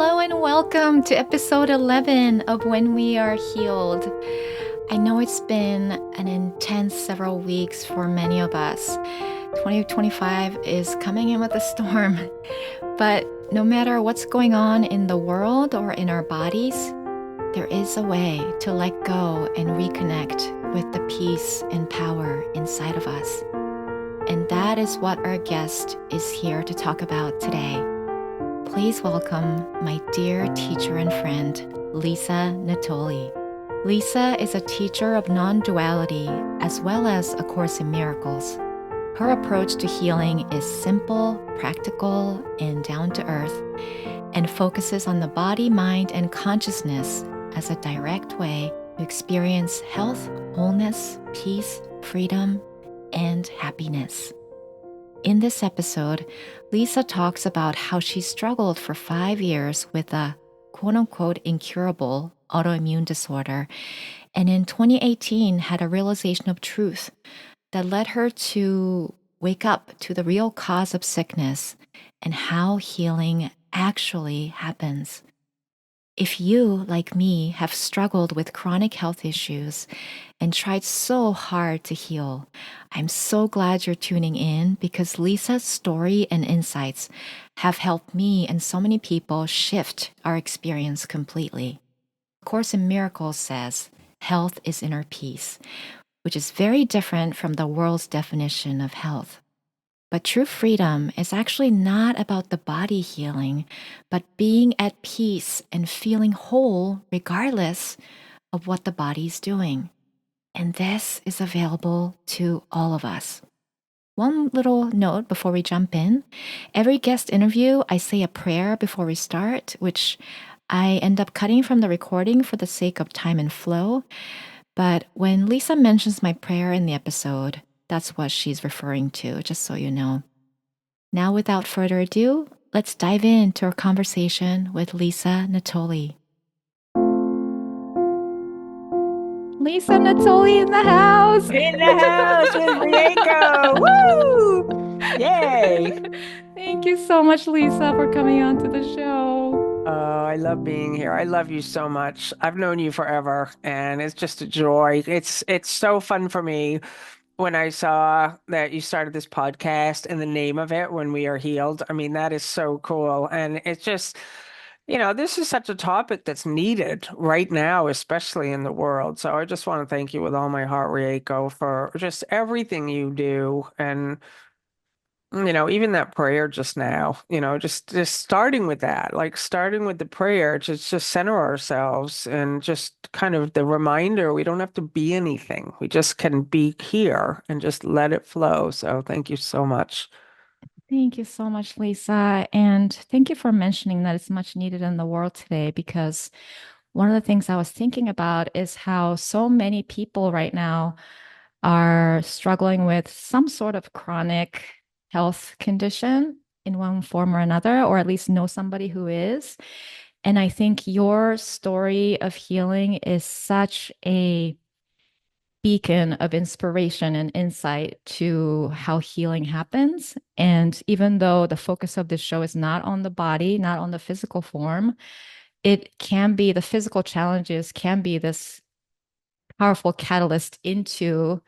Hello and welcome to episode 11 of When We Are Healed. I know it's been an intense several weeks for many of us. 2025 is coming in with a storm, but no matter what's going on in the world or in our bodies, there is a way to let go and reconnect with the peace and power inside of us. And that is what our guest is here to talk about today. Please welcome my dear teacher and friend, Lisa Natoli. Lisa is a teacher of non-duality as well as A Course in Miracles. Her approach to healing is simple, practical, and down to earth, and focuses on the body, mind, and consciousness as a direct way to experience health, wholeness, peace, freedom, and happiness. In this episode, Lisa talks about how she struggled for 5 years with a quote-unquote incurable autoimmune disorder, and in 2018 had a realization of truth that led her to wake up to the real cause of sickness and how healing actually happens. If you, like me, have struggled with chronic health issues and tried so hard to heal, I'm so glad you're tuning in because Lisa's story and insights have helped me and so many people shift our experience completely. A Course in Miracles says, health is inner peace, which is very different from the world's definition of health. But true freedom is actually not about the body healing, but being at peace and feeling whole regardless of what the body's doing. And this is available to all of us. One little note before we jump in. Every guest interview, I say a prayer before we start, which I end up cutting from the recording for the sake of time and flow. But when Lisa mentions my prayer in the episode, that's what she's referring to, just so you know. Now, without further ado, let's dive into our conversation with Lisa Natoli. Lisa Natoli in the house. In the house with Rieko. Woo! Yay. Thank you so much, Lisa, for coming on to the show. Oh, I love being here. I love you so much. I've known you forever, and it's just a joy. It's so fun for me when I saw that you started this podcast and the name of it, When We Are Healed. I mean, that is so cool. And it's just, this is such a topic that's needed right now, especially in the world. So I just want to thank you with all my heart, Rieko, for just everything you do. And even that prayer just now, just starting with that, like starting with the prayer to just center ourselves and just kind of the reminder we don't have to be anything. We just can be here and just let it flow. So thank you so much. Thank you so much, Lisa. And thank you for mentioning that it's much needed in the world today, because one of the things I was thinking about is how so many people right now are struggling with some sort of chronic health condition in one form or another, or at least know somebody who is. And I think your story of healing is such a beacon of inspiration and insight to how healing happens. And even though the focus of this show is not on the body, not on the physical form, it can be the physical challenges can be this powerful catalyst into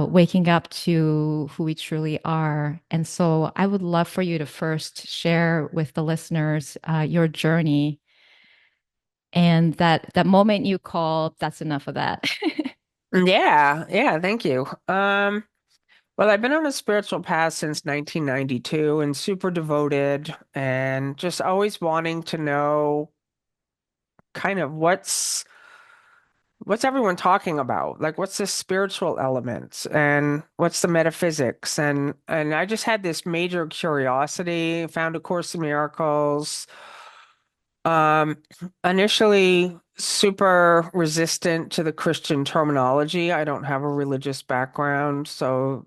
waking up to who we truly are. And so I would love for you to first share with the listeners your journey, and that moment you call, that's enough of that. Yeah, yeah, thank you. Well, I've been on a spiritual path since 1992 and super devoted and just always wanting to know kind of what's everyone talking about? Like, what's the spiritual elements and what's the metaphysics? And I just had this major curiosity, found A Course in Miracles. Um, Initially super resistant to the Christian terminology. I don't have a religious background, so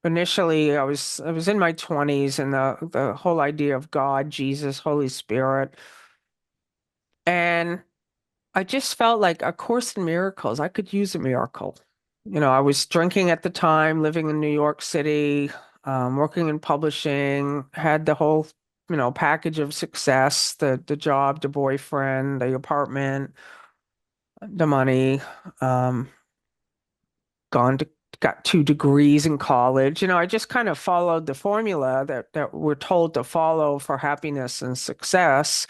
initially I was in my 20s and the whole idea of God, Jesus, Holy Spirit. And I just felt like A Course in Miracles, I could use a miracle. I was drinking at the time, living in New York City, working in publishing, had the whole, package of success, the job, the boyfriend, the apartment, the money, um, gone to got 2 degrees in college. I just kind of followed the formula that we're told to follow for happiness and success.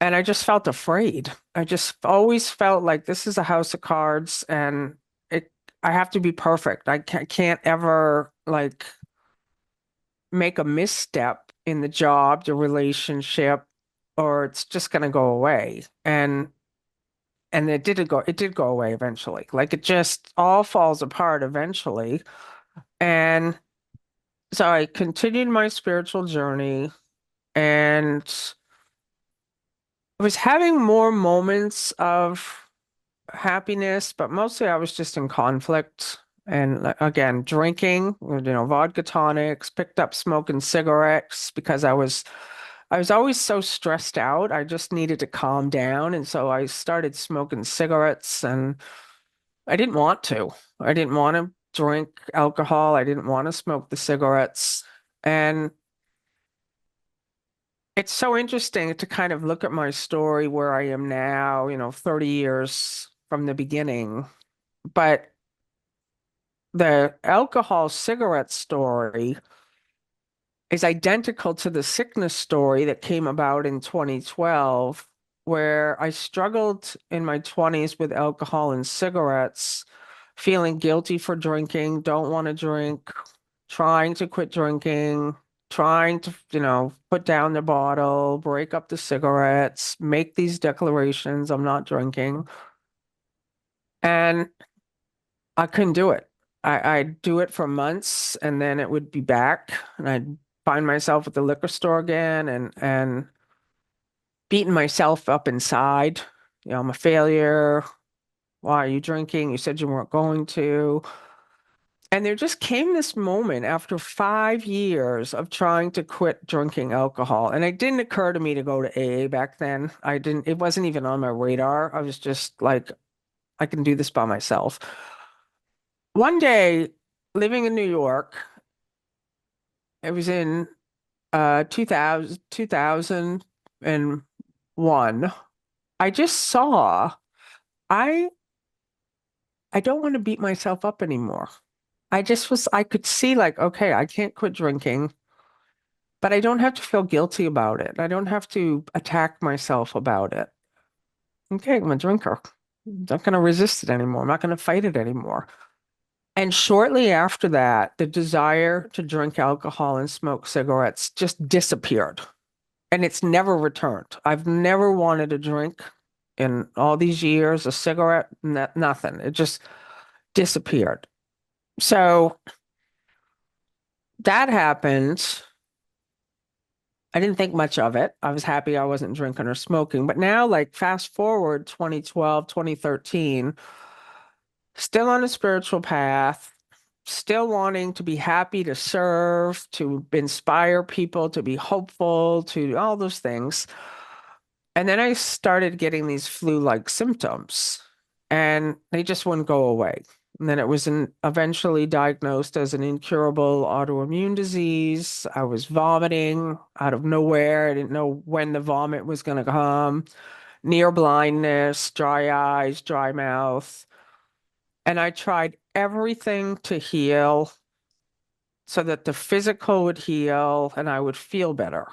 And I just felt afraid. I just always felt like this is a house of cards and it I have to be perfect. I can't ever like make a misstep in the job, the relationship, or it's just gonna go away. And it did go away eventually. Like it just all falls apart eventually. And so I continued my spiritual journey and was having more moments of happiness, but mostly I was just in conflict. And again, drinking, vodka tonics, picked up smoking cigarettes because I was always so stressed out. I just needed to calm down. And so I started smoking cigarettes and I didn't want to. I didn't want to drink alcohol. I didn't want to smoke the cigarettes. And it's so interesting to kind of look at my story where I am now, 30 years from the beginning. But the alcohol cigarette story is identical to the sickness story that came about in 2012, where I struggled in my 20s with alcohol and cigarettes, feeling guilty for drinking, don't want to drink, trying to quit drinking, trying to, put down the bottle, break up the cigarettes, make these declarations, I'm not drinking. And I couldn't do it. I'd do it for months and then it would be back and I'd find myself at the liquor store again and beating myself up inside. I'm a failure. Why are you drinking? You said you weren't going to. And there just came this moment after 5 years of trying to quit drinking alcohol. And it didn't occur to me to go to AA back then. It wasn't even on my radar. I was just like, I can do this by myself. One day, living in New York, it was in 2001. I just saw I I don't want to beat myself up anymore. I could see like, okay, I can't quit drinking, but I don't have to feel guilty about it. I don't have to attack myself about it. Okay, I'm a drinker. I'm not going to resist it anymore. I'm not going to fight it anymore. And shortly after that, the desire to drink alcohol and smoke cigarettes just disappeared. And it's never returned. I've never wanted a drink in all these years, a cigarette, nothing. It just disappeared. So that happened. I didn't think much of it. I was happy I wasn't drinking or smoking. But now, like, fast forward 2012, 2013, still on a spiritual path, still wanting to be happy to serve, to inspire people, to be hopeful, to all those things. And then I started getting these flu-like symptoms, and they just wouldn't go away. And then it was eventually diagnosed as an incurable autoimmune disease. I was vomiting out of nowhere. I didn't know when the vomit was going to come. Near blindness, dry eyes, dry mouth. And I tried everything to heal so that the physical would heal and I would feel better.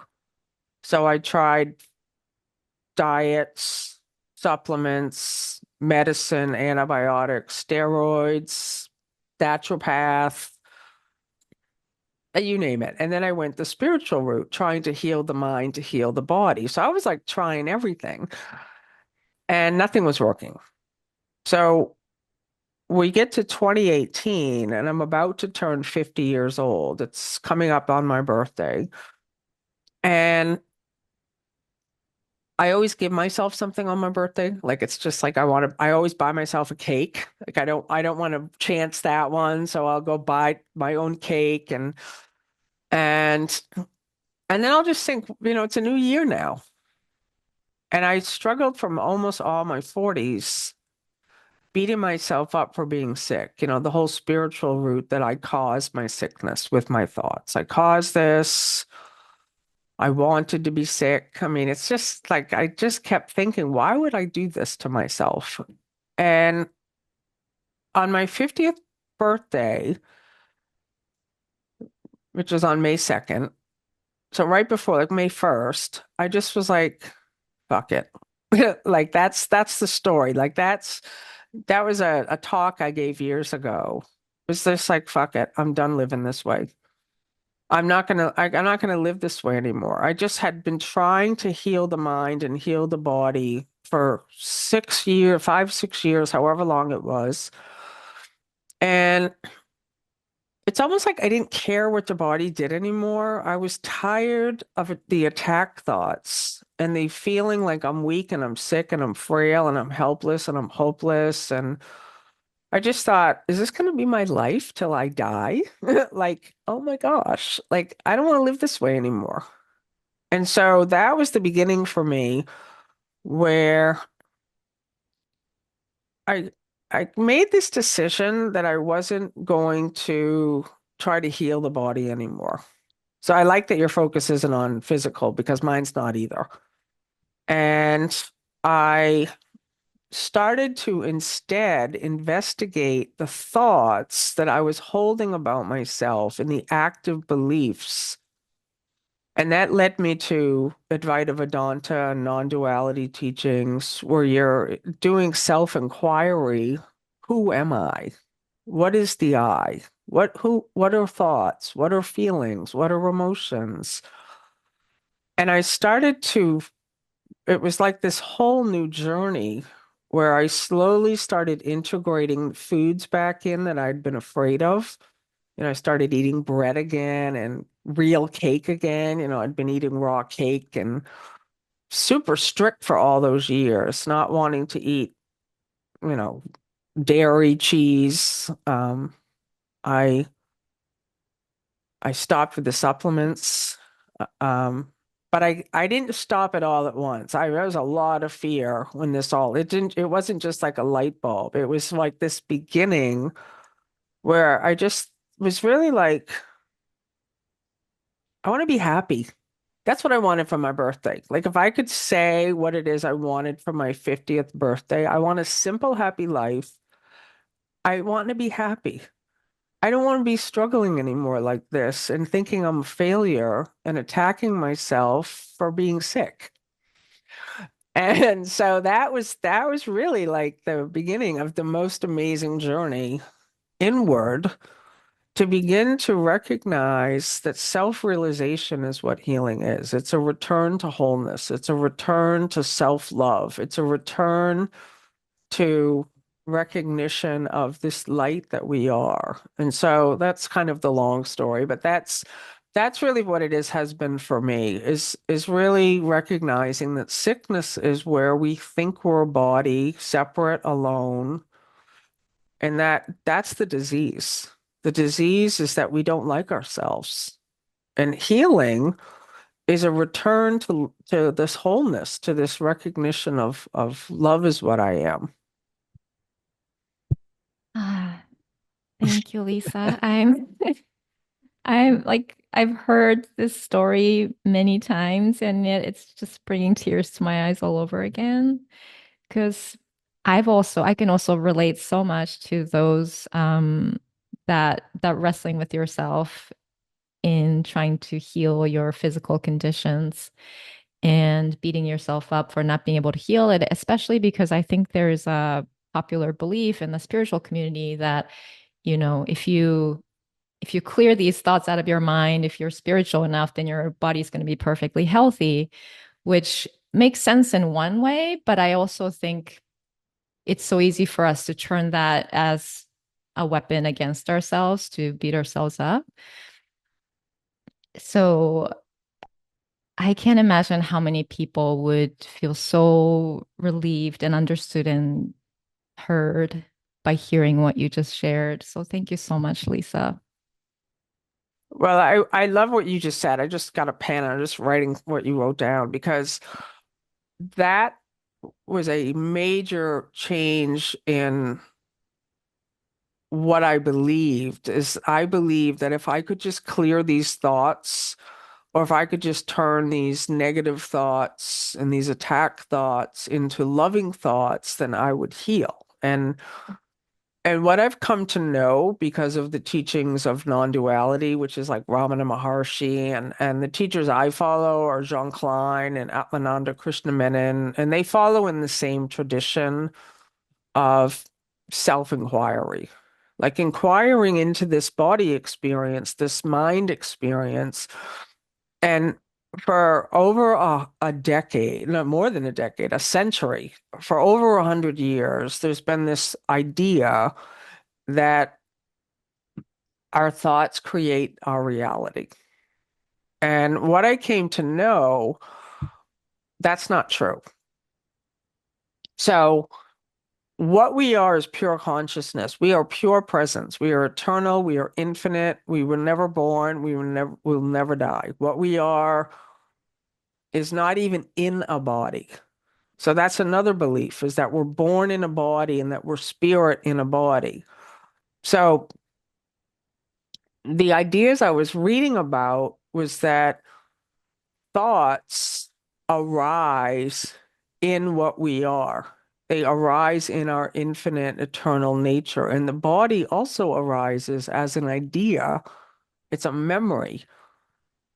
So I tried diets, supplements, medicine, antibiotics, steroids, naturopath, you name it. And then I went the spiritual route, trying to heal the mind, to heal the body. So I was like trying everything and nothing was working. So we get to 2018 and I'm about to turn 50 years old. It's coming up on my birthday. And I always give myself something on my birthday. Like it's just like I always buy myself a cake. Like I don't want to chance that one, so I'll go buy my own cake and and then I'll just think, it's a new year now. And I struggled from almost all my 40s beating myself up for being sick. The whole spiritual route that I caused my sickness with my thoughts. I caused this. I wanted to be sick. I mean, it's just like I just kept thinking, why would I do this to myself? And on my 50th birthday, which was on May 2nd, so right before like May 1st, I just was like, fuck it. Like that's the story. Like that was a talk I gave years ago. It was just like, fuck it. I'm done living this way. I'm not gonna live this way anymore. I just had been trying to heal the mind and heal the body for 6 years, 5, 6 years, however long it was. And it's almost like I didn't care what the body did anymore. I was tired of the attack thoughts and the feeling like I'm weak and I'm sick and I'm frail and I'm helpless and I'm hopeless. And I just thought, is this going to be my life till I die? Like, oh my gosh, like I don't want to live this way anymore. And so that was the beginning for me where I I made this decision that I wasn't going to try to heal the body anymore. So I like that your focus isn't on physical because mine's not either. And I started to instead investigate the thoughts that I was holding about myself and the active beliefs. And that led me to Advaita Vedanta and non-duality teachings, where you're doing self-inquiry. Who am I? What is the I? What are thoughts? What are feelings? What are emotions? And I started to, it was like this whole new journey where I slowly started integrating foods back in that I'd been afraid of. I started eating bread again and real cake again. I'd been eating raw cake and super strict for all those years, not wanting to eat, you know, dairy, cheese. I I stopped with the supplements. But I didn't stop it all at once. There was a lot of fear when it wasn't just like a light bulb. It was like this beginning where I just was really like, I want to be happy. That's what I wanted for my birthday. Like if I could say what it is I wanted for my 50th birthday, I want a simple, happy life. I want to be happy. I don't want to be struggling anymore like this and thinking I'm a failure and attacking myself for being sick. And so that was really like the beginning of the most amazing journey inward to begin to recognize that self-realization is what healing is. It's a return to wholeness. It's a return to self-love. It's a return to recognition of this light that we are. And so that's kind of the long story, but that's really what it is has been for me is really recognizing that sickness is where we think we're a body separate alone and that's the disease. The disease is that we don't like ourselves. And healing is a return to this wholeness, to this recognition of love is what I am. Ah, thank you, Lisa. I'm like I've heard this story many times, and yet it's just bringing tears to my eyes all over again. Because I can also relate so much to those that wrestling with yourself in trying to heal your physical conditions and beating yourself up for not being able to heal it, especially because I think there's a popular belief in the spiritual community that, if you clear these thoughts out of your mind, if you're spiritual enough, then your body's going to be perfectly healthy, which makes sense in one way. But I also think it's so easy for us to turn that as a weapon against ourselves to beat ourselves up. So I can't imagine how many people would feel so relieved and understood and heard by hearing what you just shared. So thank you so much, Lisa. Well, I love what you just said. I just got a pen and I'm just writing what you wrote down because that was a major change in what I believed is I believed that if I could just clear these thoughts or if I could just turn these negative thoughts and these attack thoughts into loving thoughts, then I would heal. And what I've come to know because of the teachings of non-duality, which is like Ramana Maharshi, and the teachers I follow are Jean Klein and Atmananda Krishna Menon, and they follow in the same tradition of self-inquiry, like inquiring into this body experience, this mind experience. And for over a decade, no more than a decade, a century, for over 100 years, there's been this idea that our thoughts create our reality. And what I came to know, that's not true. So, what we are is pure consciousness. We are pure presence. We are eternal. We are infinite. We were never born. We'll never die. What we are is not even in a body. So that's another belief, is that we're born in a body and that we're spirit in a body. So the ideas I was reading about was that thoughts arise in what we are. They arise in our infinite eternal nature. And the body also arises as an idea. It's a memory.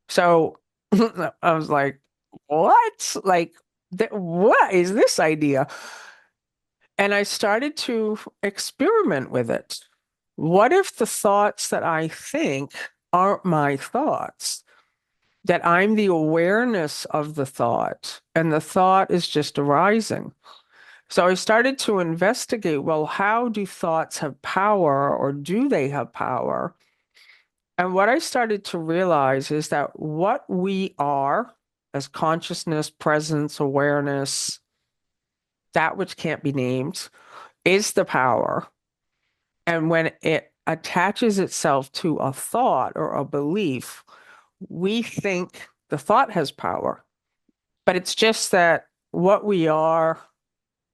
So I was like, what? Like, what is this idea? And I started to experiment with it. What if the thoughts that I think aren't my thoughts? That I'm the awareness of the thought, and the thought is just arising. So I started to investigate, well, how do thoughts have power, or do they have power? And what I started to realize is that what we are as consciousness, presence, awareness, that which can't be named, is the power. And when it attaches itself to a thought or a belief, we think the thought has power. But it's just that what we are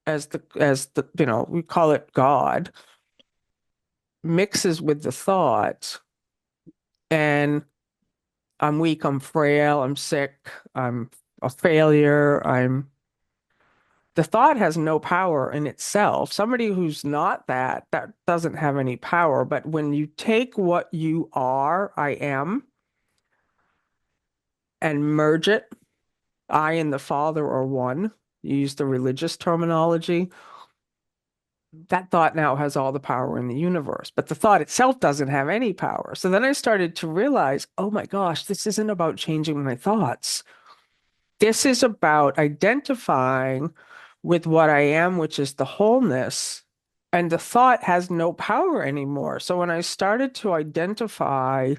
as the we call it God, mixes with the thought, and I'm weak, I'm frail, I'm sick, I'm a failure, I'm the thought has no power in itself. Somebody who's not that doesn't have any power. But when you take what you are, I am, and merge it, I and the Father are one, you use the religious terminology, that thought now has all the power in the universe, but the thought itself doesn't have any power. So then I started to realize, oh my gosh, this isn't about changing my thoughts. This is about identifying with what I am, which is the wholeness, and the thought has no power anymore. So when I started to identify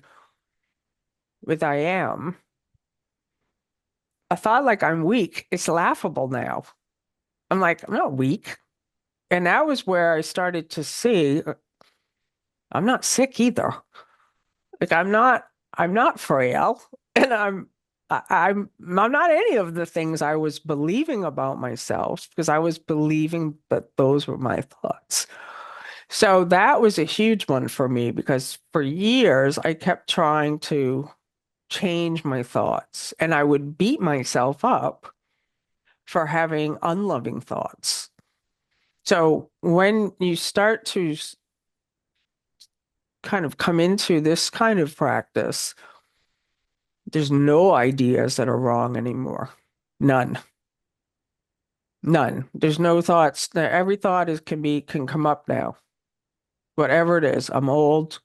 with I am, a thought like I'm weak, it's laughable now. I'm like, I'm not weak. And that was where I started to see I'm not sick either. Like I'm not frail, and I'm not any of the things I was believing about myself, because I was believing that those were my thoughts. So that was a huge one for me, because for years I kept trying to change my thoughts, and I would beat myself up for having unloving thoughts. So when you start to kind of come into this kind of practice, there's no ideas that are wrong anymore. None. None. There's no thoughts. Every thought can come up now. Whatever it is. I'm old.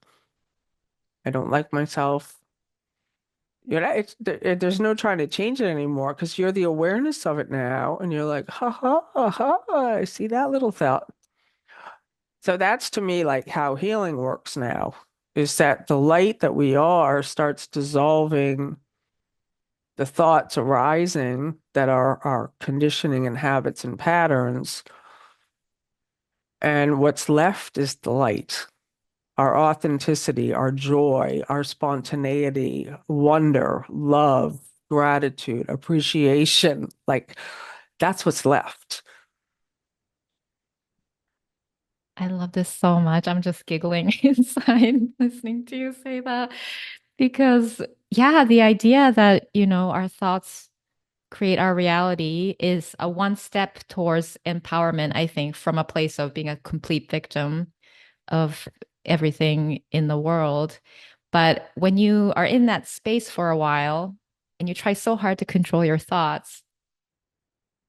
I don't like myself. There's no trying to change it anymore, because you're the awareness of it now, and you're like, ha ha ha, I see that little thought. So that's to me like how healing works now, is that the light that we are starts dissolving the thoughts arising that are our conditioning and habits and patterns. And what's left is the light, our authenticity, our joy, our spontaneity, wonder, love, gratitude, appreciation. Like, that's what's left. I love this so much. I'm just giggling inside listening to you say that because Yeah, the idea that, our thoughts create our reality is a one step towards empowerment, I think, from a place of being a complete victim of everything in the world. But when you are in that space for a while and you try so hard to control your thoughts,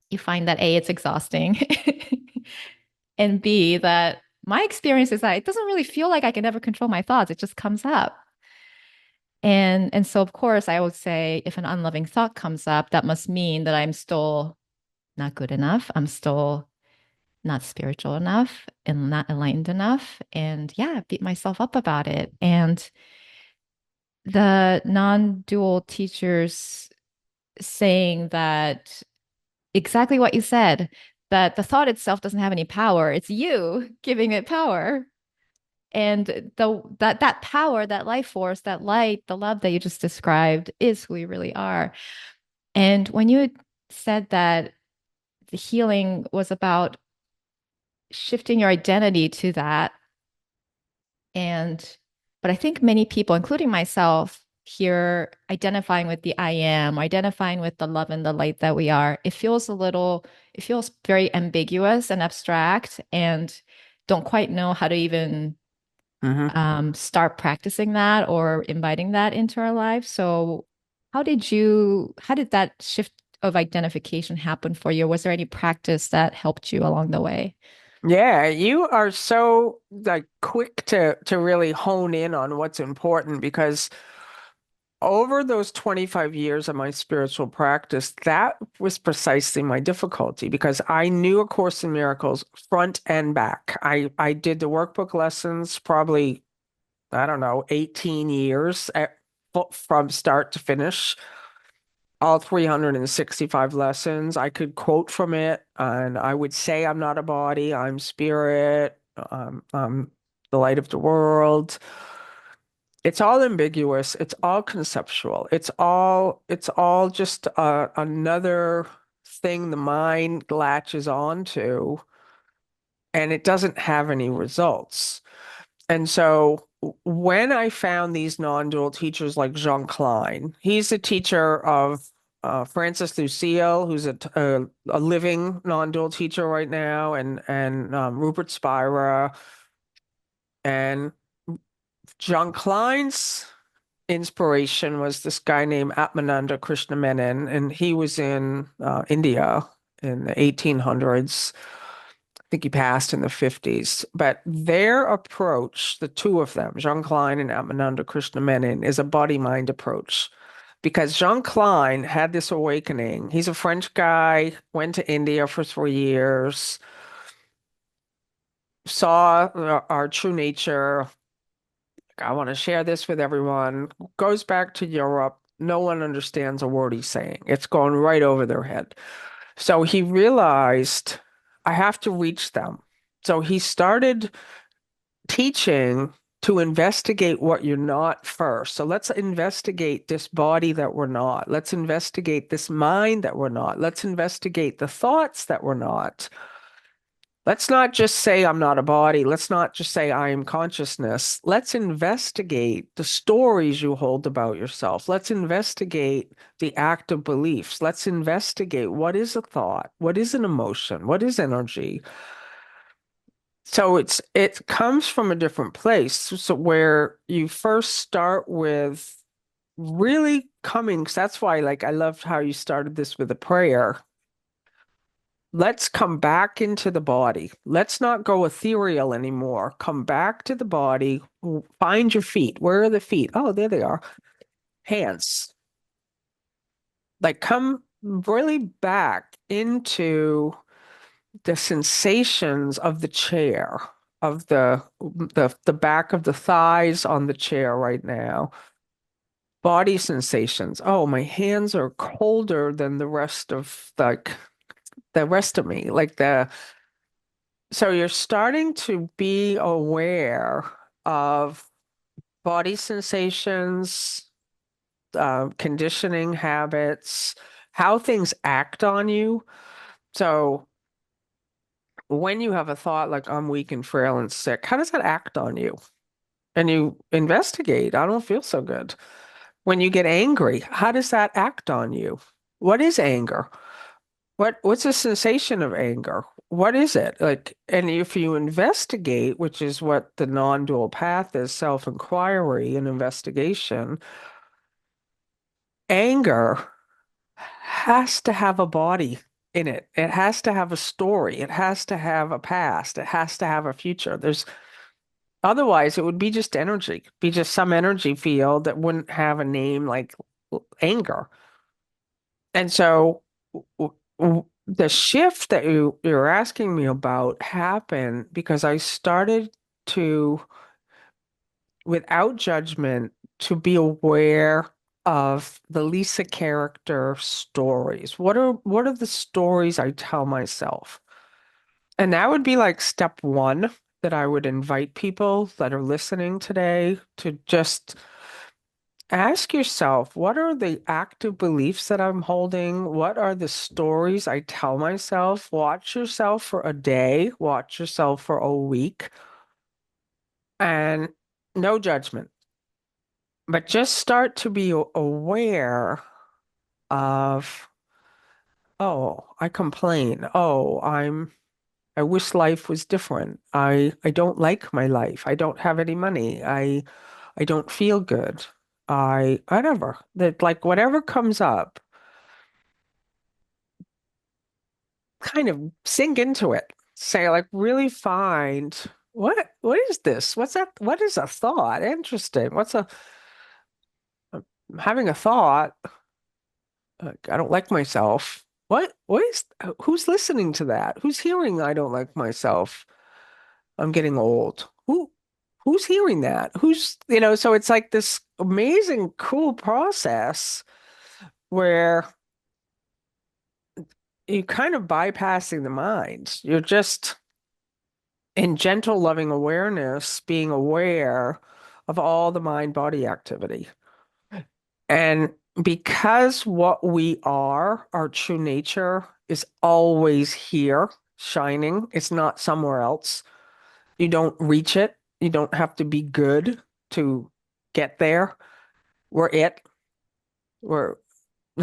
you find that A, it's exhausting, and B, that my experience is that it doesn't really feel like I can ever control my thoughts. It just comes up. And so of course I would say if an unloving thought comes up, that must mean that I'm still not good enough. I'm still not spiritual enough and not enlightened enough. And yeah, beat myself up about it. And the non-dual teachers saying that exactly what you said, that the thought itself doesn't have any power. It's you giving it power. And that power, that life force, that light, the love that you just described is who we really are. And when you said that the healing was about shifting your identity to that, and but I think many people, including myself, here identifying with the I am, identifying with the love and the light that we are, it feels very ambiguous and abstract, and don't quite know how to even Hmm. start practicing that or inviting that into our lives. So, how did that shift of identification happen for you? Was there any practice that helped you along the way? Yeah, you are so like quick to really hone in on what's important because over those 25 years of my spiritual practice, that was precisely my difficulty because I knew A Course in Miracles front and back. I did the workbook lessons probably, I don't know, 18 years from start to finish, all 365 lessons. I could quote from it and I would say, I'm not a body, I'm spirit, I'm the light of the world. It's all ambiguous. It's all conceptual. It's all just another thing the mind latches onto, and it doesn't have any results. And so when I found these non-dual teachers like Jean Klein, he's a teacher of Francis Lucille, who's a living non-dual teacher right now, and Rupert Spira, and Jean Klein's inspiration was this guy named Atmananda Krishna Menon, and he was in India in the 1800s. I think he passed in the 50s. But their approach, the two of them, Jean Klein and Atmananda Krishna Menon, is a body-mind approach. Because Jean Klein had this awakening. He's a French guy, went to India for 3 years, saw our true nature, I want to share this with everyone. Goes back to Europe. No one understands a word he's saying. It's going right over their head. So he realized I have to reach them. So he started teaching to investigate what you're not first. So let's investigate this body that we're not. Let's investigate this mind that we're not. Let's investigate the thoughts that we're not. Let's not just say I'm not a body. Let's not just say I am consciousness. Let's investigate the stories you hold about yourself. Let's investigate the active beliefs. Let's investigate what is a thought? What is an emotion? What is energy? So it comes from a different place. So where you first start with really coming, 'cause that's why like I loved how you started this with a prayer. Let's come back into the body. Let's not go ethereal anymore. Come back to the body. Find your feet. Where are the feet? Oh, there they are. Hands. Like come really back into the sensations of the chair, of the back of the thighs on the chair right now. Body sensations. Oh, my hands are colder than the rest of the rest of me. So you're starting to be aware of body sensations, conditioning habits, how things act on you. So when you have a thought like I'm weak and frail and sick, how does that act on you? And you investigate. I don't feel so good. When you get angry, how does that act on you? What is anger? What's the sensation of anger? What is it? Like, and if you investigate, which is what the non-dual path is, self-inquiry and investigation, anger has to have a body in it. It has to have a story. It has to have a past. It has to have a future. There's otherwise it would be just energy, be just some energy field that wouldn't have a name like anger. And so the shift that you're asking me about happened because I started to, without judgment, to be aware of the Lisa character stories. What are the stories I tell myself? And that would be like step one that I would invite people that are listening today to just ask yourself, what are the active beliefs that I'm holding? What are the stories I tell myself? Watch yourself for a day, watch yourself for a week, and no judgment. But just start to be aware of, oh, I complain. Oh, I wish life was different. I don't like my life. I don't have any money. I don't feel good. I whatever. That like whatever comes up, kind of sink into it. Say like really find what is this? What's that? What is a thought? Interesting. I'm having a thought. I don't like myself. What is who's listening to that? Who's hearing I don't like myself? I'm getting old. Who's hearing that? So it's like this amazing, cool process where you're kind of bypassing the mind. You're just in gentle, loving awareness, being aware of all the mind body activity. And because what we are, our true nature, is always here, shining, it's not somewhere else. You don't reach it. You don't have to be good to get there. We're it. We're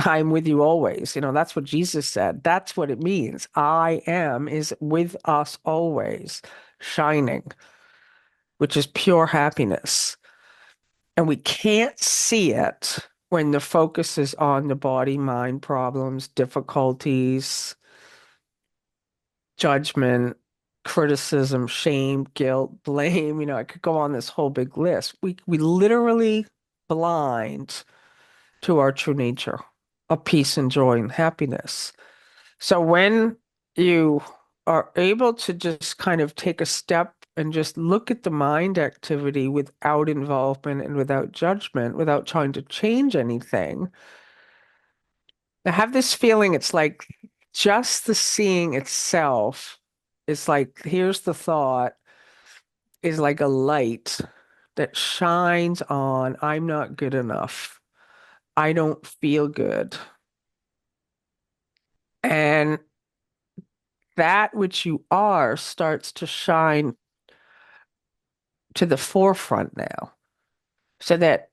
I'm with you always. That's what Jesus said. That's what it means. I am is with us always, shining, which is pure happiness. And we can't see it when the focus is on the body, mind problems, difficulties, judgment, criticism, shame, guilt, blame. I could go on this whole big list. We literally blind to our true nature of peace and joy and happiness. So when you are able to just kind of take a step and just look at the mind activity without involvement and without judgment, without trying to change anything, I have this feeling it's like just the seeing itself is like, here's the thought, is like a light that shines on, I'm not good enough. I don't feel good. And that which you are starts to shine to the forefront now, so that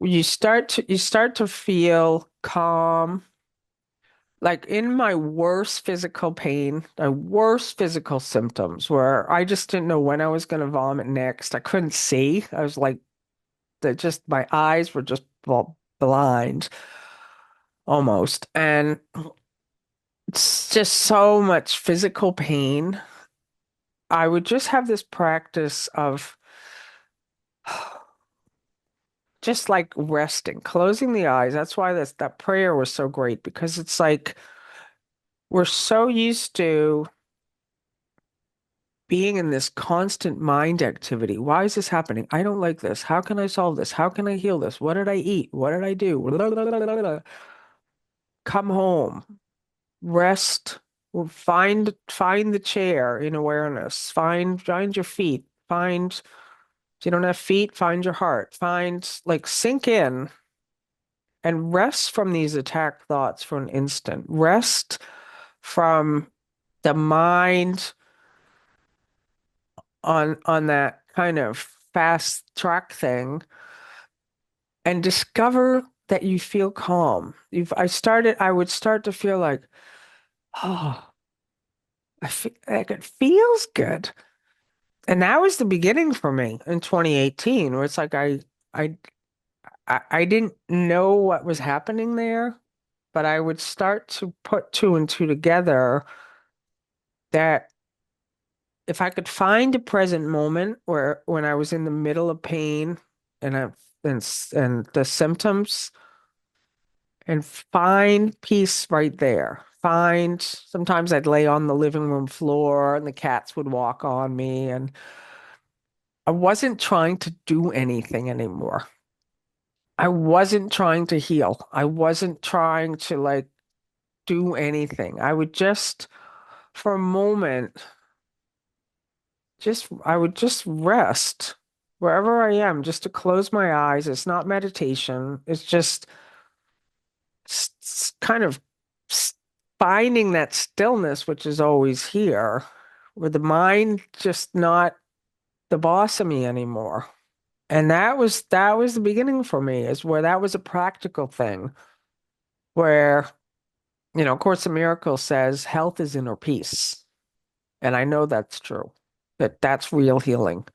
you start to feel calm. Like in my worst physical pain, my worst physical symptoms, where I just didn't know when I was going to vomit next. I couldn't see. I was like, just my eyes were just blind almost, and it's just so much physical pain. I would just have this practice of just like resting, closing the eyes. That's why that prayer was so great, because it's like we're so used to being in this constant mind activity. Why is this happening? I don't like this. How can I solve this? How can I heal this? What did I eat? What did I do? Come home, rest, find the chair in awareness. Find your feet. If you don't have feet, find your heart. Like sink in and rest from these attack thoughts for an instant. Rest from the mind on that kind of fast track thing, and discover that you feel calm. I would start to feel like, oh, I feel like it feels good. And that was the beginning for me in 2018, where it's like I I didn't know what was happening there, but I would start to put two and two together that if I could find a present moment where when I was in the middle of pain and and the symptoms and find peace right there. Sometimes I'd lay on the living room floor and the cats would walk on me and I wasn't trying to do anything anymore. I wasn't trying to heal. I wasn't trying to like do anything. I would just for a moment just I would just rest wherever I am, just to close my eyes. It's not meditation. It's just kind of s- finding that stillness, which is always here, with the mind just not the boss of me anymore. And that was the beginning for me, is where that was a practical thing, where, Course in Miracles says health is inner peace. And I know that's true, that's real healing.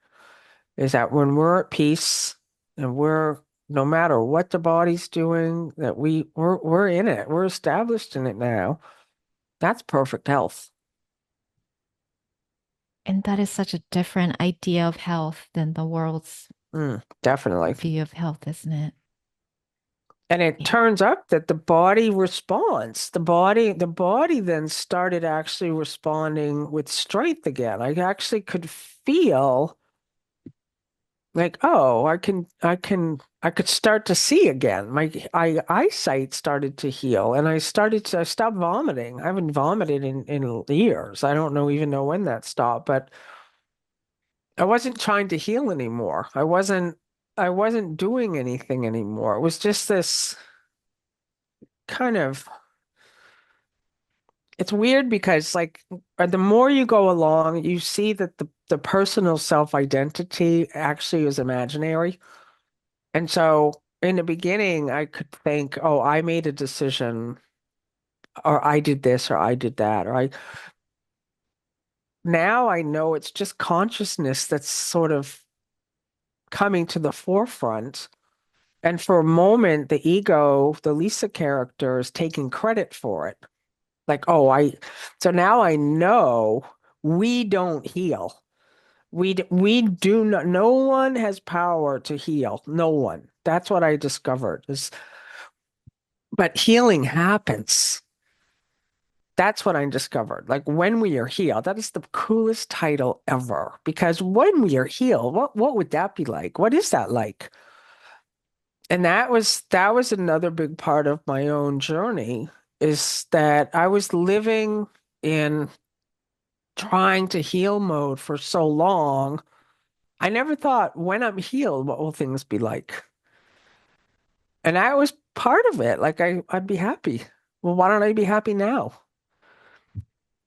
Is that when we're at peace and we're no matter what the body's doing, that we're in it. We're established in it now. That's perfect health. And that is such a different idea of health than the world's Definitely. view of health, isn't it? And it Yeah. turns up that the body responds. The body then started actually responding with strength again. I actually could feel like, oh, I could start to see again. Eyesight started to heal, and I stopped vomiting. I haven't vomited in years. I don't even know when that stopped, but I wasn't trying to heal anymore. I wasn't doing anything anymore. It was just this kind of, it's weird because like the more you go along, you see that the personal self-identity actually is imaginary. And so in the beginning, I could think, oh, I made a decision, or I did this, or I did that, or I now I know it's just consciousness that's sort of coming to the forefront. And for a moment, the ego, the Lisa character, is taking credit for it. Like, oh, so now I know we don't heal. We do not, no one has power to heal. No one. That's what I discovered but healing happens. That's what I discovered. Like when we are healed, that is the coolest title ever. Because when we are healed, what would that be like? What is that like? And that was another big part of my own journey, is that I was living in trying to heal mode for so long. I never thought, when I'm healed, what will things be like? And that was part of it. Like I'd be happy. Well, why don't I be happy now?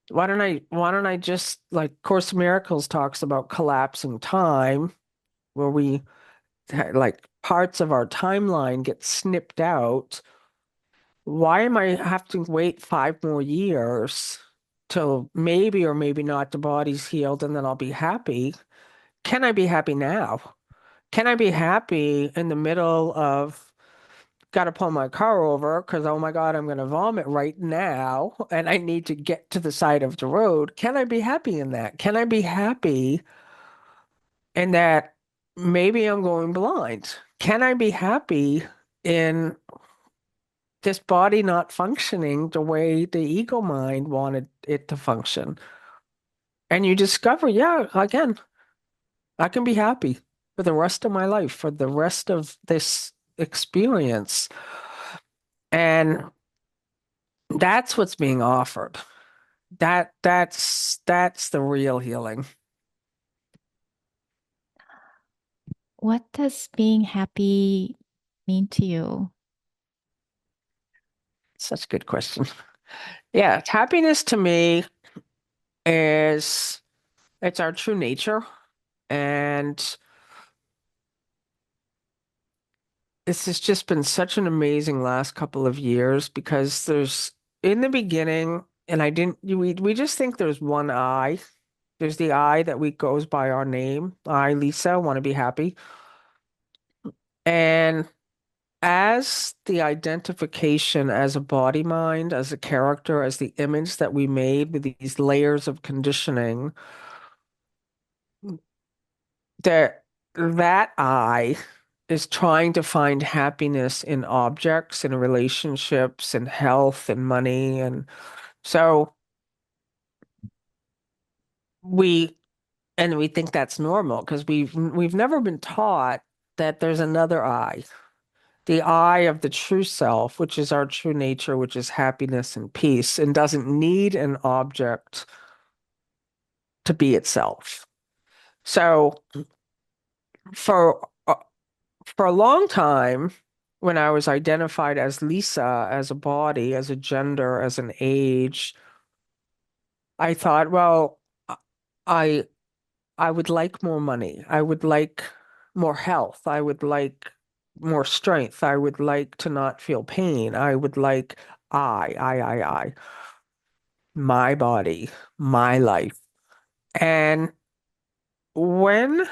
Why don't I just, like Course in Miracles talks about collapsing time, where we like parts of our timeline get snipped out. Why am I have to wait 5 more years till maybe or maybe not the body's healed and then I'll be happy? Can I be happy now? Can I be happy in the middle of got to pull my car over because, oh my God, I'm going to vomit right now and I need to get to the side of the road? Can I be happy in that? Can I be happy in that maybe I'm going blind? Can I be happy in this body not functioning the way the ego mind wanted it to function? And you discover, yeah, again, I can be happy for the rest of my life, for the rest of this experience. And that's what's being offered. That's the real healing. What does being happy mean to you? Such a good question. Yeah, happiness to me is it's our true nature. And this has just been such an amazing last couple of years because there's in the beginning, and I didn't we just think there's one I. There's the I that we goes by our name. I, Lisa, want to be happy. And as the identification as a body mind, as a character, as the image that we made with these layers of conditioning, that that I is trying to find happiness in objects, in relationships, in health, and money. And so we we think that's normal because we've never been taught that there's another I, the I of the true self, which is our true nature, which is happiness and peace, and doesn't need an object to be itself. So for for a long time, when I was identified as Lisa, as a body, as a gender, as an age, I thought, well, I I would like more money. I would like more health. I would like more strength. I would like to not feel pain. I would like I, my body, my life. And when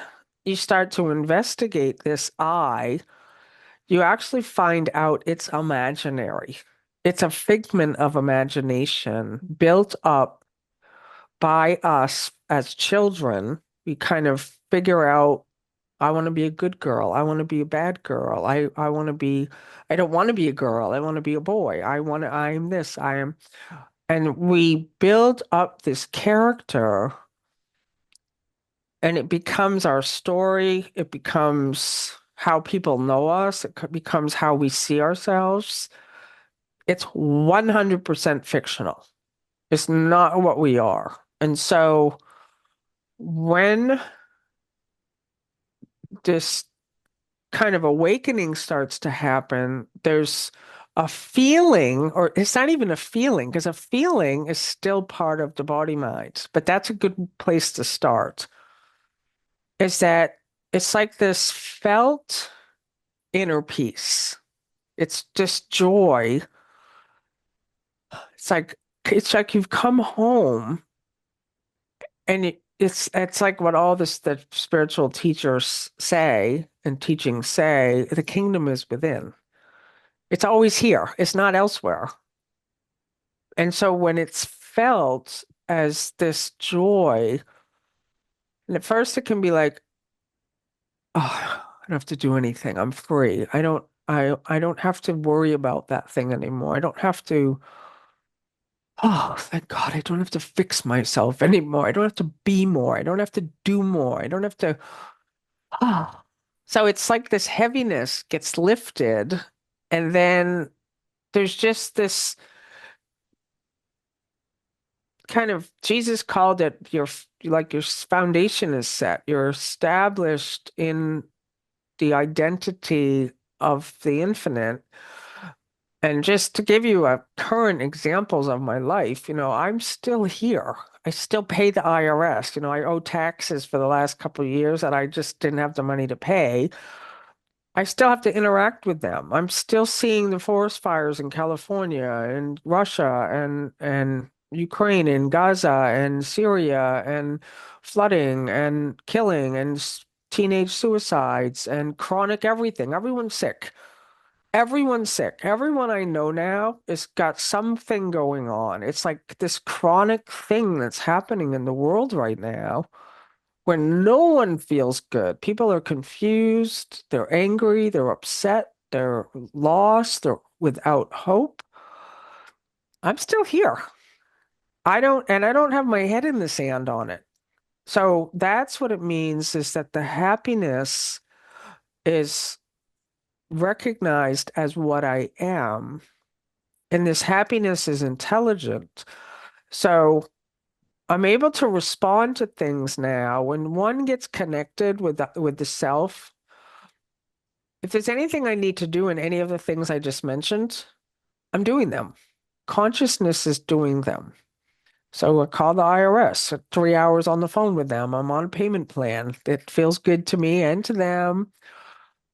you start to investigate this I, you actually find out it's imaginary. It's a figment of imagination built up by us as children. We kind of figure out, I want to be a good girl. I want to be a bad girl. I want to be, I don't want to be a girl. I want to be a boy. I am this, I am. And we build up this character and it becomes our story. It becomes how people know us. Becomes how we see ourselves. It's 100% fictional. It's not what we are. And so when this kind of awakening starts to happen, there's a feeling, or it's not even a feeling, because a feeling is still part of the body mind, but that's a good place to start. Is that it's like this felt inner peace. It's just joy. It's like you've come home and it's like what all this the spiritual teachers say and teachings say, the kingdom is within. It's always here. It's not elsewhere. And so when it's felt as this joy, and at first it can be like, oh, I don't have to do anything. I'm free. I don't have to worry about that thing anymore. I don't have to, oh, thank God, I don't have to fix myself anymore. I don't have to be more. I don't have to do more. I don't have to, oh. So it's like this heaviness gets lifted, and then there's just this kind of Jesus called it your like your foundation is set. You're established in the identity of the infinite. And just to give you a current examples of my life, I'm still here. I still pay the IRS. I owe taxes for the last couple of years that I just didn't have the money to pay. I still have to interact with them. I'm still seeing the forest fires in California and Russia and Ukraine and Gaza and Syria and flooding and killing and teenage suicides and chronic everything. Everyone's sick. Everyone's sick. Everyone I know now has got something going on. It's like this chronic thing that's happening in the world right now where no one feels good. People are confused, they're angry, they're upset, they're lost, they're without hope. I'm still here. I don't have my head in the sand on it. So that's what it means is that the happiness is recognized as what I am. And this happiness is intelligent. So I'm able to respond to things now when one gets connected with the self. If there's anything I need to do in any of the things I just mentioned, I'm doing them. Consciousness is doing them. So I call the IRS, 3 hours on the phone with them. I'm on a payment plan. It feels good to me and to them.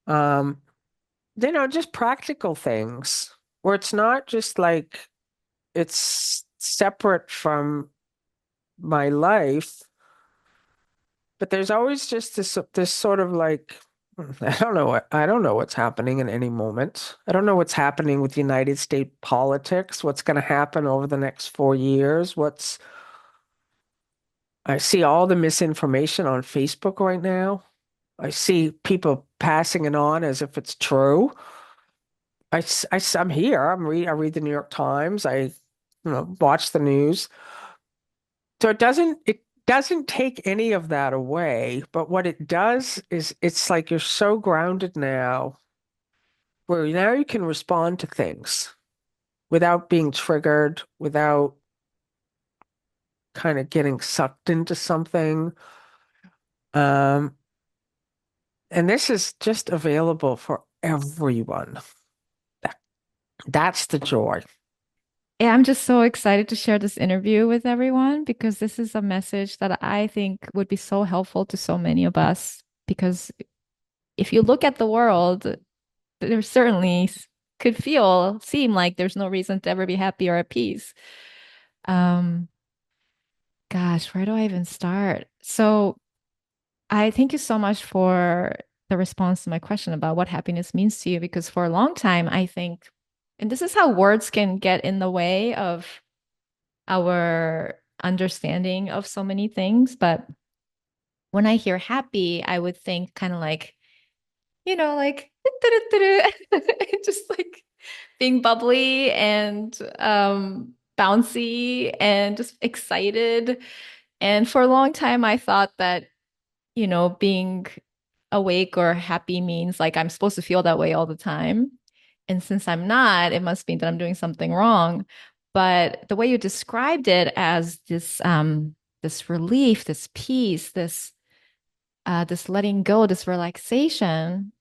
Um, just practical things where it's not just like it's separate from my life, but there's always just this sort of like I don't know what's happening in any moment. I don't know what's happening with United States politics, what's going to happen over the next 4 years, I see all the misinformation on Facebook right now. I see people passing it on as if it's true. I'm here. I read the New York Times. Watch the news. So it doesn't take any of that away. But what it does is it's like you're so grounded now, where now you can respond to things without being triggered, without kind of getting sucked into something. Um, and this is just available for everyone. That, that's the joy. Yeah, I'm just so excited to share this interview with everyone because this is a message that I think would be so helpful to so many of us. Because if you look at the world, there certainly could seem like there's no reason to ever be happy or at peace. Um, Gosh, where do I even start? So I thank you so much for the response to my question about what happiness means to you, because for a long time, I think, and this is how words can get in the way of our understanding of so many things. But when I hear happy, I would think kind of like, like just like being bubbly and bouncy and just excited. And for a long time, I thought that, being awake or happy means like I'm supposed to feel that way all the time. And since I'm not, it must mean that I'm doing something wrong. But the way you described it as this relief, this peace, this letting go, this relaxation,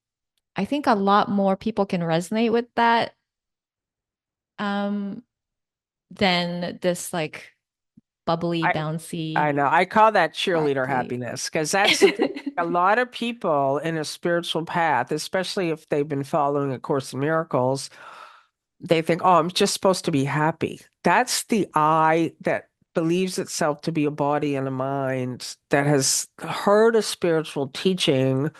I think a lot more people can resonate with that um, than this like bubbly, I I bouncy know. I call that cheerleader sparkly. happiness because that's the thing. A lot of people in a spiritual path, especially if they've been following A Course in Miracles, they think, oh, I'm just supposed to be happy. That's the I that believes itself to be a body and a mind that has heard a spiritual teaching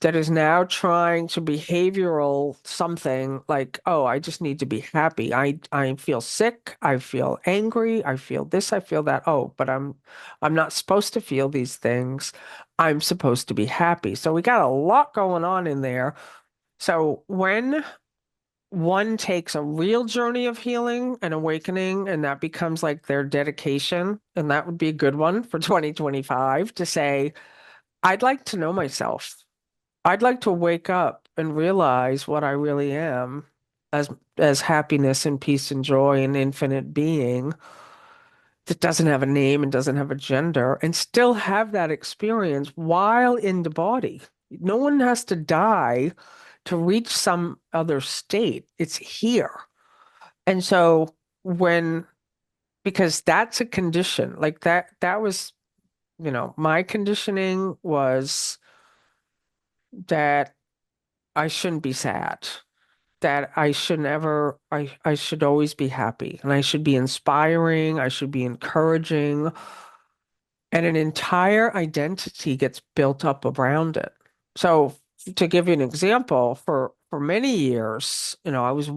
that is now trying to behavioral something like, oh, I just need to be happy. I feel sick, I feel angry, I feel this, I feel that. Oh, but I'm not supposed to feel these things. I'm supposed to be happy. So we got a lot going on in there. So when one takes a real journey of healing and awakening, and that becomes like their dedication, and that would be a good one for 2025 to say, I'd like to know myself. I'd like to wake up and realize what I really am as as happiness and peace and joy and infinite being that doesn't have a name and doesn't have a gender and still have that experience while in the body. No one has to die to reach some other state. It's here. And so when because that's a condition, like that was, my conditioning was that I shouldn't be sad. That I should never, I should always be happy and I should be inspiring, I should be encouraging, and an entire identity gets built up around it. So to give you an example, for many years, I was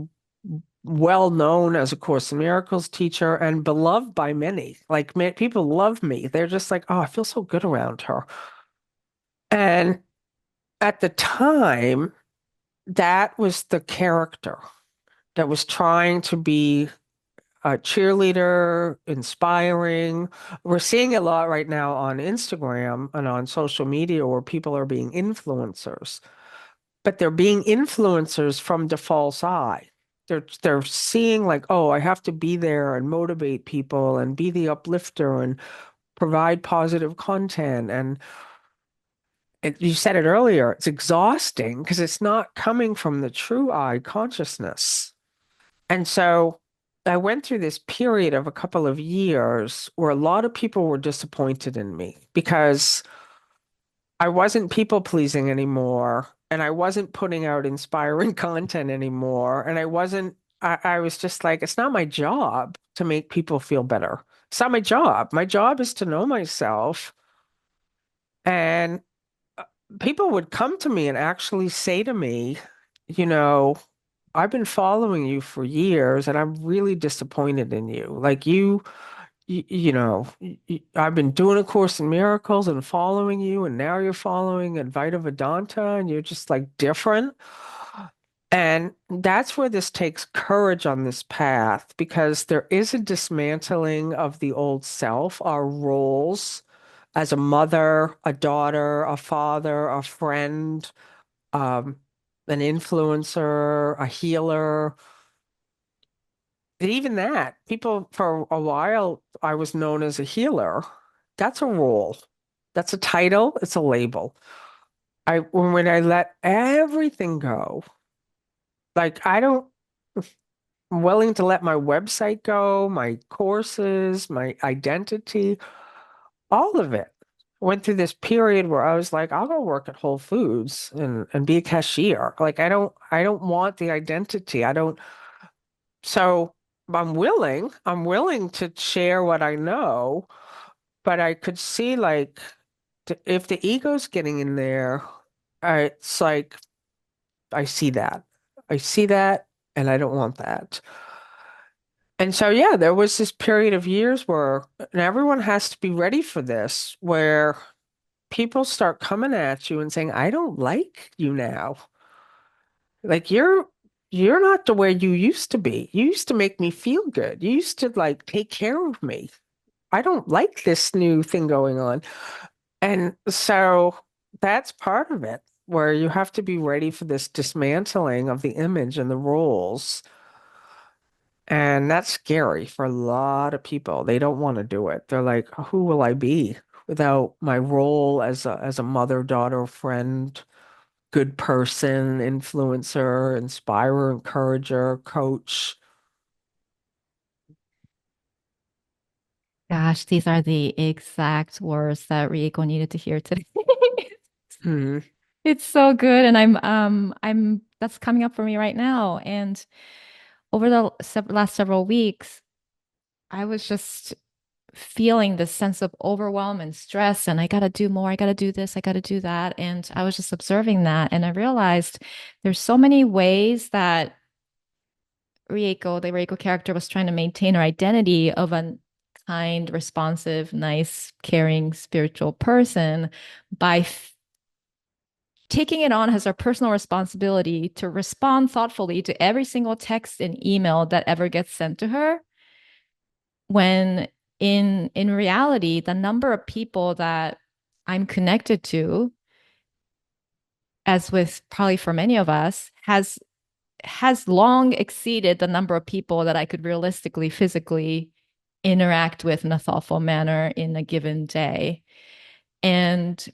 well known as a Course in Miracles teacher and beloved by many. Like people love me. They're just like, oh, I feel so good around her. And at the time, that was the character that was trying to be a cheerleader, inspiring. We're seeing a lot right now on Instagram and on social media where people are being influencers, but they're being influencers from the false eye. They're seeing like, oh, I have to be there and motivate people and be the uplifter and provide positive content. And you said it earlier, it's exhausting because it's not coming from the true I consciousness. And so I went through this period of a couple of years where a lot of people were disappointed in me because I wasn't people pleasing anymore. and I wasn't putting out inspiring content anymore. And I was just like, it's not my job to make people feel better. It's not my job. My job is to know myself. And people would come to me and actually say to me, you know, I've been following you for years and I'm really disappointed in you. Like I've been doing A Course in Miracles and following you, and now you're following Advaita Vedanta and you're just like different. And that's where this takes courage on this path because there is a dismantling of the old self, our roles as a mother, a daughter, a father, a friend, um, an influencer, a healer. And even that, people for a while, I was known as a healer. That's a role. That's a title. It's a label. When I let everything go, like I don't, I'm willing to let my website go, my courses, my identity, all of it. Went through this period where I was like, I'll go work at Whole Foods and be a cashier. Like I don't want the identity. I don't so I'm willing to share what I know, but I could see like if the ego's getting in there, it's like I see that. I see that and I don't want that. And so, yeah, there was this period of years where, and everyone has to be ready for this, where people start coming at you and saying, I don't like you now. Like you're not the way you used to be. You used to make me feel good. You used to like take care of me. I don't like this new thing going on. And so that's part of it, where you have to be ready for this dismantling of the image and the roles. And that's scary for a lot of people. They don't want to do it. They're like, who will I be without my role as a mother, daughter, friend, good person, influencer, inspirer, encourager, coach? Gosh, these are the exact words that Rieko needed to hear today. Hmm. It's so good, and I'm that's coming up for me right now. And over the last several weeks, I was just feeling this sense of overwhelm and stress, and I got to do more. I got to do this. I got to do that. And I was just observing that, and I realized there's so many ways that Rieko, the Rieko character, was trying to maintain her identity of a kind, responsive, nice, caring, spiritual person by taking it on as her personal responsibility to respond thoughtfully to every single text and email that ever gets sent to her. When in reality, the number of people that I'm connected to, as with probably for many of us, has long exceeded the number of people that I could realistically, physically interact with in a thoughtful manner in a given day. And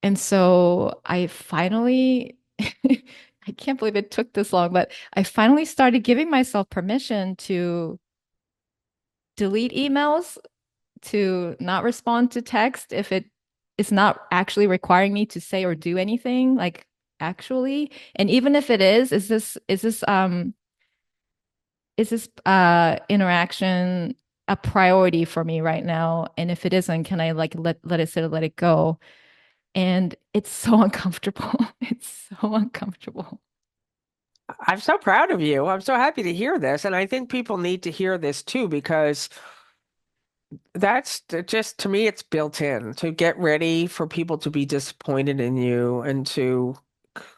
and so I finally I can't believe it took this long, but I finally started giving myself permission to delete emails, to not respond to text if it is not actually requiring me to say or do anything, like actually. And even if it is this interaction a priority for me right now? And if it isn't, can I like let it sit or let it go? And it's so uncomfortable. It's so uncomfortable. I'm so proud of you. I'm so happy to hear this. And I think people need to hear this too, because just to me, it's built in to get ready for people to be disappointed in you and to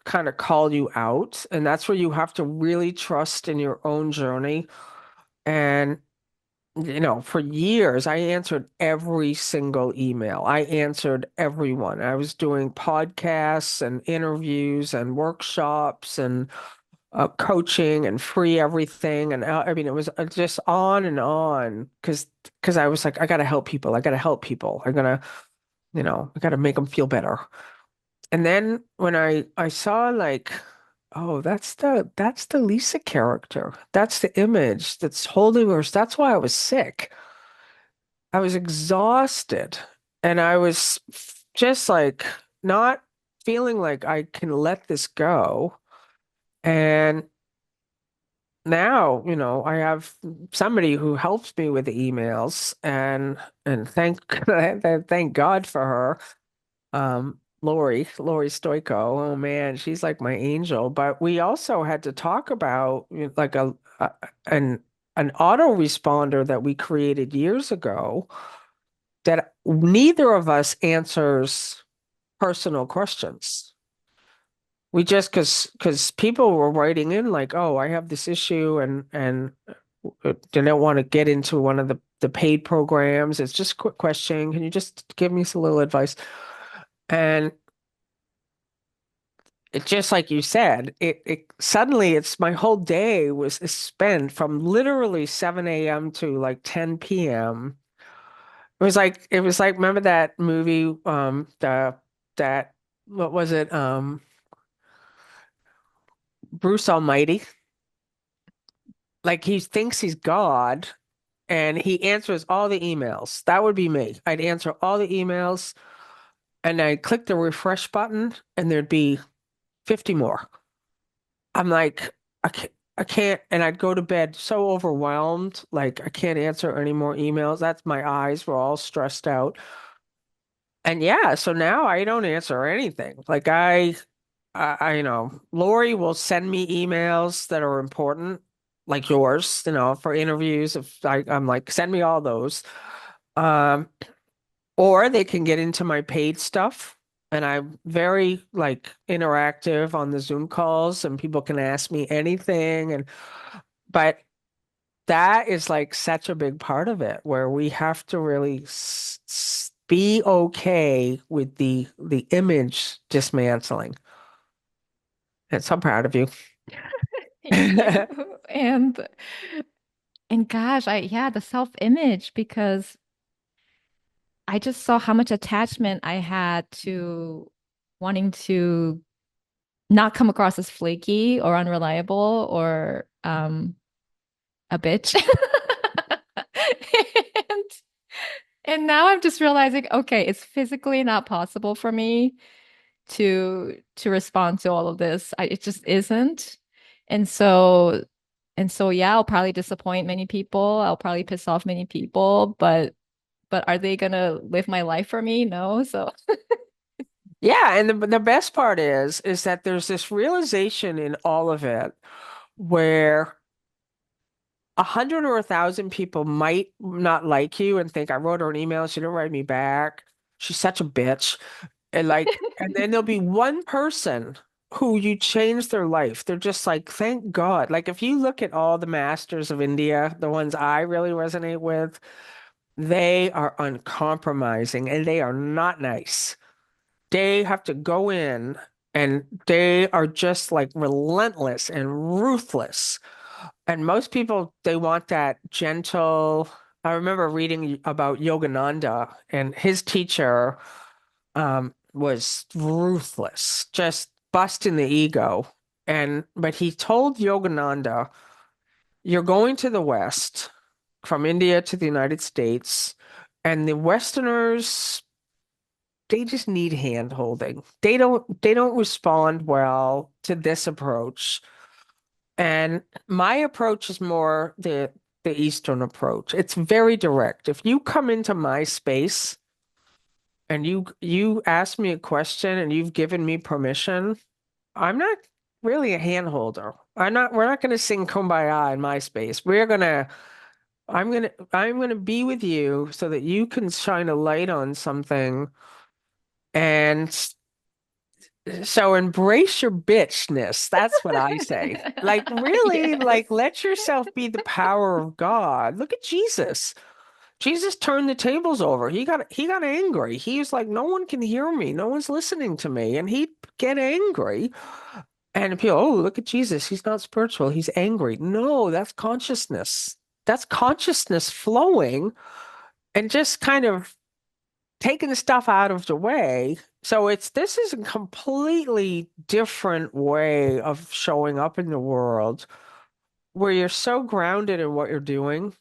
kind of call you out. And that's where you have to really trust in your own journey. And, for years, I answered every single email. I answered everyone. I was doing podcasts and interviews and workshops and coaching and free everything. And I mean, it was just on and on because I was like, I got to help people. I got to help people. I got to make them feel better. And then when I saw like, oh, that's the Lisa character. That's the image that's holding her. That's why I was sick. I was exhausted, and I was just like not feeling like I can let this go. And now, I have somebody who helps me with the emails and thank God for her. Lori Stoico. Oh man, she's like my angel. But we also had to talk about like an an autoresponder that we created years ago that neither of us answers personal questions. We just because people were writing in like, oh, I have this issue and they don't want to get into one of the paid programs. It's just a quick question. Can you just give me some little advice? And it just like you said, it suddenly it's my whole day was spent from literally 7 a.m. to like 10 p.m. It was like remember that movie that what was it Bruce Almighty, like he thinks he's God and he answers all the emails. That would be me. I'd answer all the emails and I'd click the refresh button and there'd be 50 more. I'm like, I can't, and I'd go to bed so overwhelmed, like I can't answer any more emails. That's my eyes were all stressed out. And yeah, so now I don't answer anything. Like Lori will send me emails that are important, like yours, for interviews. If I'm like, send me all those. Um, or they can get into my paid stuff. And I'm very like interactive on the Zoom calls and people can ask me anything. But that is like such a big part of it where we have to really be okay with the image dismantling. And so I'm proud of you. Thank you. And and gosh, the self-image because I just saw how much attachment I had to wanting to not come across as flaky or unreliable or a bitch. and and now I'm just realizing, okay, it's physically not possible for me to respond to all of this. It just isn't. And so yeah, I'll probably disappoint many people. I'll probably piss off many people, but are they gonna live my life for me? No. So Yeah, and the best part is that there's this realization in all of it where 100 or 1,000 people might not like you and think I wrote her an email, she didn't write me back. She's such a bitch. And then there'll be one person who you change their life. They're just like, thank God. Like if you look at all the masters of India, the ones I really resonate with, they are uncompromising and they are not nice. They have to go in and they are just like relentless and ruthless. And most people, they want that gentle. I remember reading about Yogananda and his teacher was ruthless, just busting the ego. But he told Yogananda, you're going to the West from India to the United States, and the Westerners, they just need hand holding. They don't respond well to this approach. And my approach is more the Eastern approach. It's very direct. If you come into my space and you ask me a question and you've given me permission, I'm not really a hand holder. We're not gonna sing Kumbaya in my space. I'm gonna be with you so that you can shine a light on something. And so embrace your bitchness. That's what I say. Like really, yes. like let yourself be the power of God. Look at Jesus. Jesus turned the tables over. He got angry. He was like, no one can hear me. No one's listening to me. And he'd get angry. And people, oh, look at Jesus. He's not spiritual. He's angry. No, that's consciousness. That's consciousness flowing and just kind of taking the stuff out of the way. So this is a completely different way of showing up in the world where you're so grounded in what you're doing.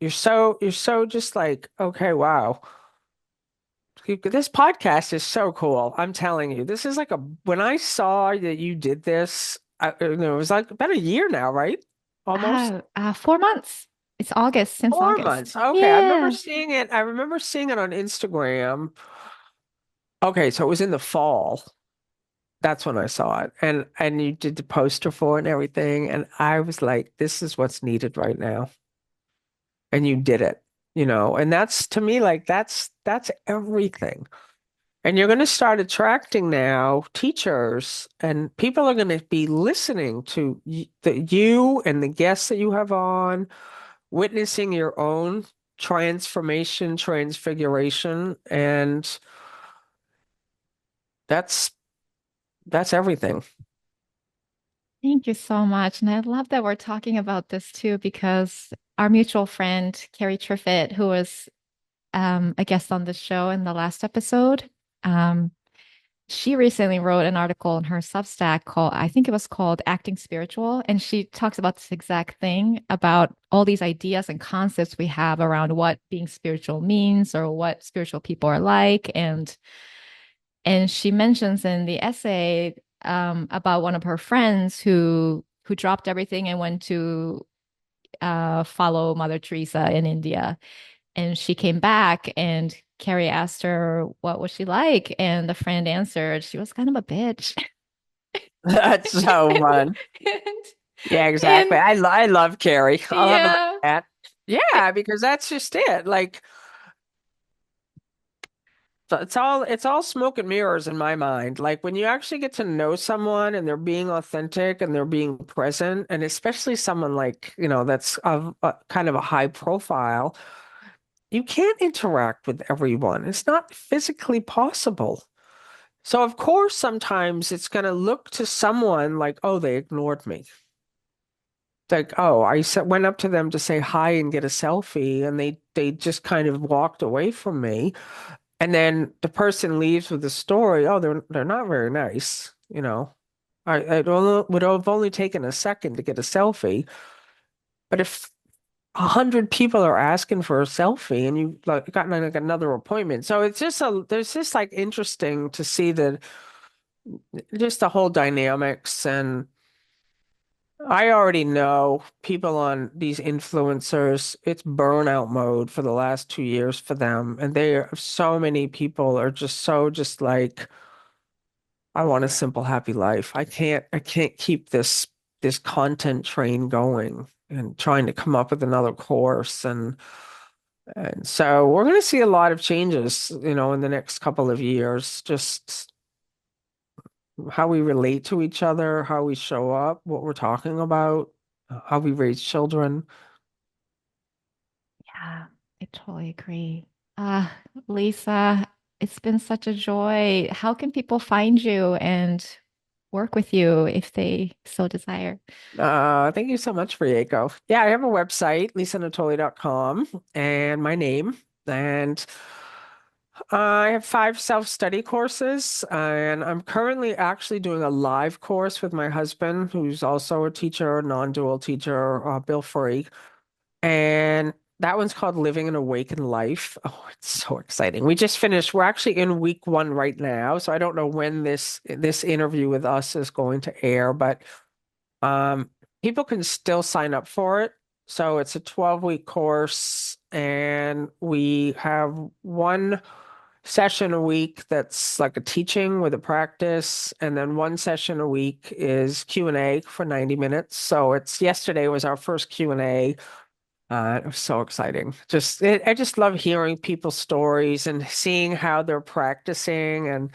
You're so just like, okay, wow. This podcast is so cool. I'm telling you, this is like when I saw that you did this, it was like about a year now, right? Almost 4 months. It's August, since 4 months. August. Okay, I remember Yeah. seeing it. I remember seeing it on Instagram. Okay, so it was in the fall. That's when I saw it. And you did the poster for it and everything. And I was like, this is what's needed right now. And you did it, and that's to me like that's everything. And you're going to start attracting now teachers, and people are going to be listening to you and the guests that you have on, witnessing your own transformation, transfiguration, and that's that's everything. Thank you so much. And I love that we're talking about this too, because our mutual friend, Carrie Triffitt, who was a guest on the show in the last episode, um, she recently wrote an article in her Substack called, I think it was called Acting Spiritual. And she talks about this exact thing about all these ideas and concepts we have around what being spiritual means or what spiritual people are like. And she mentions in the essay about one of her friends who dropped everything and went to follow Mother Teresa in India. And she came back, and Carrie asked her what was she like, and the friend answered she was kind of a bitch. That's so fun. and, Yeah, exactly. and I love Carrie. I'll have a look yeah, at that. Yeah, because that's just it. Like, so it's all smoke and mirrors in my mind. Like when you actually get to know someone and they're being authentic and they're being present, and especially someone like, that's of kind of a high profile, you can't interact with everyone. It's not physically possible. So of course, sometimes it's going to look to someone like, oh, they ignored me. Like, oh, went up to them to say hi and get a selfie, and they just kind of walked away from me. And then the person leaves with the story. Oh, they're not very nice. Would have only taken a second to get a selfie, but if 100 people are asking for a selfie and you like got like another appointment, so it's just there's just like interesting to see just the whole dynamics. And I already know people on these influencers, it's burnout mode for the last 2 years for them. And so many people are just like, I want a simple, happy life. I can't keep this content train going and trying to come up with another course. And so we're going to see a lot of changes, in the next couple of years, just how we relate to each other, how we show up, what we're talking about, how we raise children. yeah, I totally agree. Uh, Lisa, it's been such a joy. How can people find you and work with you if they so desire? Thank you so much for Rieko. Yeah, I have a website, lisanatoli.com, and my name. And I have 5 self-study courses, and I'm currently actually doing a live course with my husband, who's also a teacher, non-dual teacher, Bill Free. And that one's called Living an Awakened Life. Oh, it's so exciting. We just finished. We're actually in week 1 right now, so I don't know when this interview with us is going to air, but um, people can still sign up for it. So it's a 12-week course, and we have one session a week that's like a teaching with a practice, and then one session a week is Q&A for 90 minutes. So it's yesterday was our first Q&A. It was so exciting. I just love hearing people's stories and seeing how they're practicing, and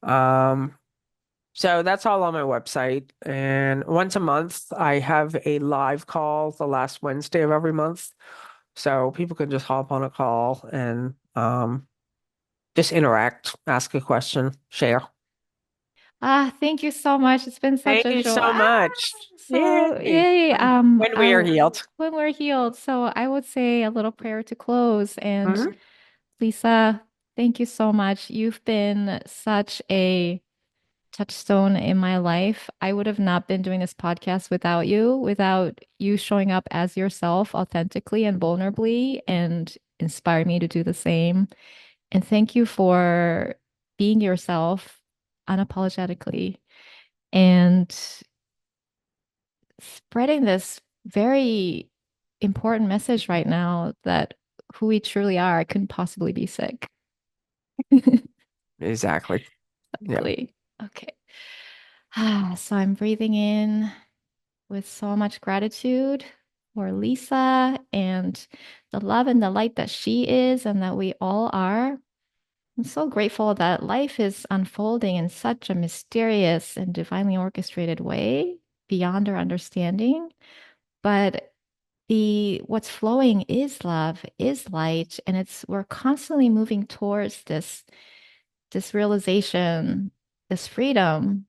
um, so that's all on my website. And once a month, I have a live call the last Wednesday of every month. So people can just hop on a call and just interact, ask a question, share. Thank you so much. It's been such Thank a you joy. so much. So Yay. yay. When we are healed. When we're healed. So I would say a little prayer to close. And Mhm. Lisa, thank you so much. You've been such a touchstone in my life. I would have not been doing this podcast without you showing up as yourself authentically and vulnerably and inspire me to do the same. And thank you for being yourself unapologetically and spreading this very important message right now that who we truly are couldn't possibly be sick. Exactly. Yeah. Exactly. Okay. So I'm breathing in with so much gratitude for Lisa and the love and the light that she is and that we all are. I'm so grateful that life is unfolding in such a mysterious and divinely orchestrated way beyond our understanding. But the what's flowing is love, is light, and it's we're constantly moving towards this realization, this freedom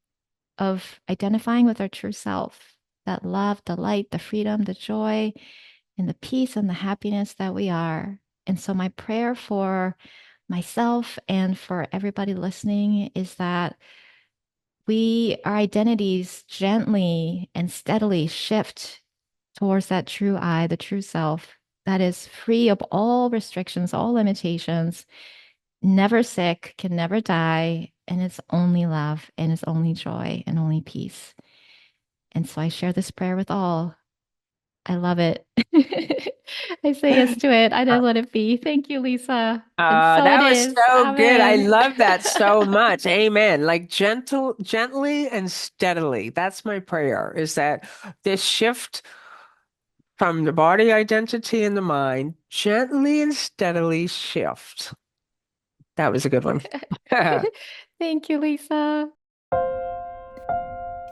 of identifying with our true self, that love, the light, the freedom, the joy, and the peace and the happiness that we are. And so, my prayer for myself and for everybody listening is that our identities gently and steadily shift towards that true I, the true self that is free of all restrictions, all limitations, never sick, can never die, and it's only love and it's only joy and only peace. And so I share this prayer with all. I love it. I say yes to it. I don't let it be. Thank you, Lisa. And so it That was is. so good. I Amen. love that so much. Amen. Like gently and steadily. That's my prayer, is that this shift from the body identity and the mind gently and steadily shift. That was a good one. Thank you, Lisa.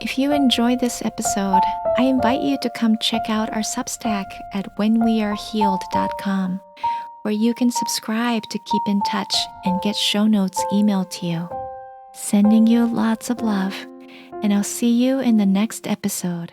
If you enjoyed this episode, I invite you to come check out our Substack at whenwearehealed.com, where you can subscribe to keep in touch and get show notes emailed to you. Sending you lots of love, and I'll see you in the next episode